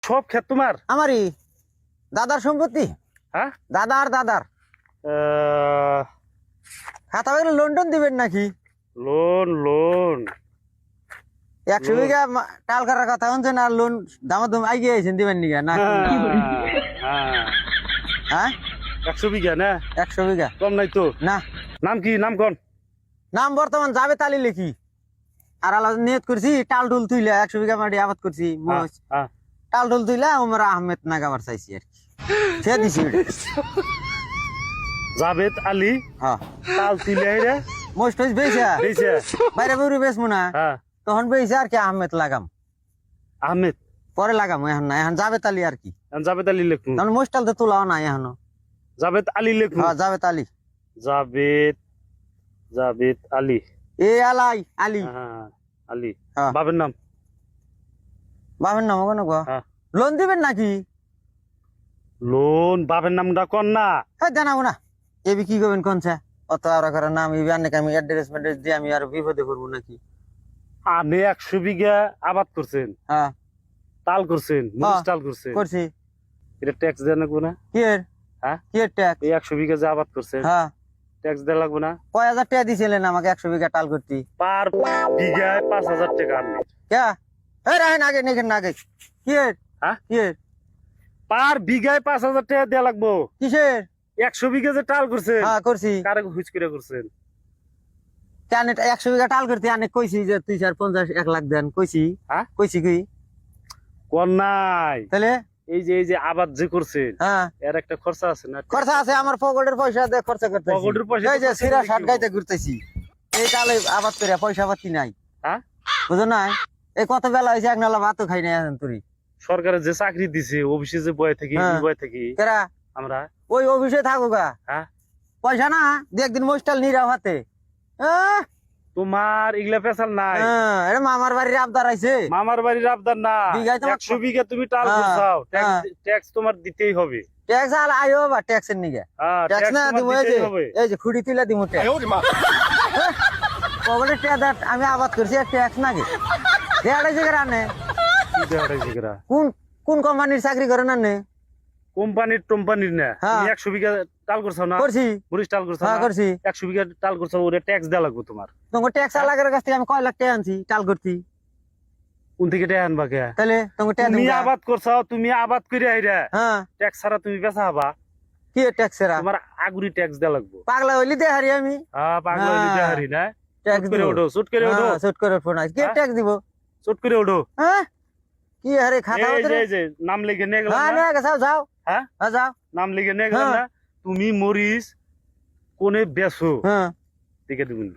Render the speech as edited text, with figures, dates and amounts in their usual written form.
সব ক্ষেত তোমার? আমারই দাদার সম্পত্তি। হ্যাঁ, দাদার খাতা বাগলে লোন টোন দিবেন নাকি? লোন 100 বিঘা টাল করার কথা শুনছেন আর লোন দামাদাম আই গিয়েছেন দিবেন নিগা না? হ্যাঁ 100 বিঘা না? 100 বিঘা কম নাই তো? না। নাম কি? নাম কোন? নাম বর্তমান যাবে তালি লিখি আর আলাদা নিয়ত করছি টাল টুল তুইলা 100 বিঘা মাটি আবাদ করছি মোষ টাল টুল তুইলা ওমরা আহমেদ নাগাবার চাইছি আর কি সে দিছি জাবেদ আলী। হ্যাঁ তাল তুলে রে মোষ টইস বেইছা দিছে। বাইরে বেরু বেসমু না হ্যাঁ, তখন বেইছা আর কি আহমেদ লাগাম আহমেদ পরে লাগাম এখন না এখন যাবে তালি আর কি জাবেদ আলী লেখুন। তখন মোষ টাল তো তোলাও না এখনো। জাবেদ আলী লেখুন। হ্যাঁ যাবে তালি জাবেদ আলী। এ আলাই আলী। হ্যাঁ, আলী। হ্যাঁ। বাবার নাম? বাবার নাম কোন গো? হ্যাঁ। লোন দিবেন নাকি? লোন বাবার নামটা কোন না? হ্যাঁ জানাবো না এবি কি করবেন কোনছে অত আর করে নাম এবি অনেক আমি অ্যাড্রেস ম্যাড্রেস দিয়ে আমি আর বিপদে পড়বো নাকি? আপনি 100 বিঘা আবাদ করছেন, হ্যাঁ তাল করছেন, মরিচ তাল করছেন, করছি। এটা ট্যাক্স দেওয়া লাগবে না? কি এর? হ্যাঁ, কি এর ট্যাক্স? এই 100 বিঘা যে আবাদ করছেন হ্যাঁ ট্যাক্স দেওয়া লাগবে না? কয় হাজার টাকা দিছিলেন আমাকে 100 বিঘা টাল করতে? পার বিঘায় 5000 টাকা আপনি। ক্যা এই রাহেন আগে নেখেন না আগে কি এর? হ্যাঁ, কি এর? পার বিঘায় 5000 টাকা দেওয়া লাগবো। কিসের? 100 বিঘা যে টাল করছেন হ্যাঁ করছি। কারে হুইচ করে করছেন? কেন 100 বিঘা টাল করতে অনেক কইছি যে 250 1 লাখ দেন কইছি। হ্যাঁ কইছি কি কোন নাই? তাহলে এই যে আবাদ যে করছেন হ্যাঁ এর একটা খরচা আছে না? খরচা আছে আমার পকেটের পয়সা দিয়ে খরচা করতেছি। পকেটের পয়সা এই যে তো সিরা খরচা শার্ট করতে গাইতে ঘুরতেছি এই তালে আবাদ করে পয়সা পাতি নাই। হ্যাঁ, বুঝো নাই এই কত বেলা হয়েছে এক নালা ভাতও খাই নাই এখন তুই। সরকারের যে চাকরি দিছে অফিসে যে বয়ে থাকি হ্যাঁ। বয়ে থাকি কেরা আমরা। ওই অফিসে থাকো গা হ্যাঁ, পয়সা না দিয়ে একদিন মোস্টাল নিরাও হাতে। তোমার ইগলা পেশাল নাই। এটা মামার বাড়ির আবদার আইছে। মামার বাড়ির আবদার না, বিঘায় তোমার 100 বিঘা তুমি টাল হ্যাঁ, করছাও, হ্যাঁ। ট্যাক্স তোমার দিতেই হবে। ট্যাক্স আর আইও বা ট্যাক্সের নিগে হ্যাঁ, ট্যাক্স ট্যাক্স না তোমার দিমু দিতেই হবে। এই যে খুঁড়ি তুলে দিমু ট্যাক্স। পকেটে ট্যাক্স আমি আবাদ করছি আর ট্যাক্স নাকি দেড়াই জায়গা আনে। কি দেওয়াটাই শিখরা? কোন কোন কোম্পানির চাকরি করে না নে? কোম্পানির না। হ্যাঁ। তুমি 100 বিঘা টাল করছো না? করছি। মরিচ টাল করছো হ্যাঁ না? করছি। 100 বিঘা টাল করছো ওরে ট্যাক্স দেওয়া লাগবে তোমার। তোমার ট্যাক্স আলাগের কাছ থেকে আমি কয় লাখ টাকা আনছি টাল করছি। কোন থেকে টাকা আনবা কে? তাহলে তোমার ট্যাক্স তুমি আবাদ করছো, তুমি আবাদ করে আইরা হ্যাঁ ট্যাক্স ছাড়া তুমি বেচা হবা? কি ট্যাক্সেরা তোমার আগুরি ট্যাক্স দেওয়া লাগবে। পাগলা হইলি দে হারি আমি হ্যাঁ, পাগল হ্যাঁ। হইলি হারি না? ট্যাক্স চুট করে দিব ওঠো, চুট করে ওঠো, সুট করে ফোন আছে কি হ্যাঁ? ট্যাক্স দিব চুট করে ওঠো। হ্যাঁ কি আরে খাতা এই যে নাম লিখে নিয়ে গেলাম হ্যাঁ না? না যাও যাও হ্যাঁ, হ্যাঁ যাও নাম লিখে নিয়ে গেলাম হ্যাঁ। না? তুমি মরিচ কোনে বেছো হ্যাঁ দেখে দিবেন।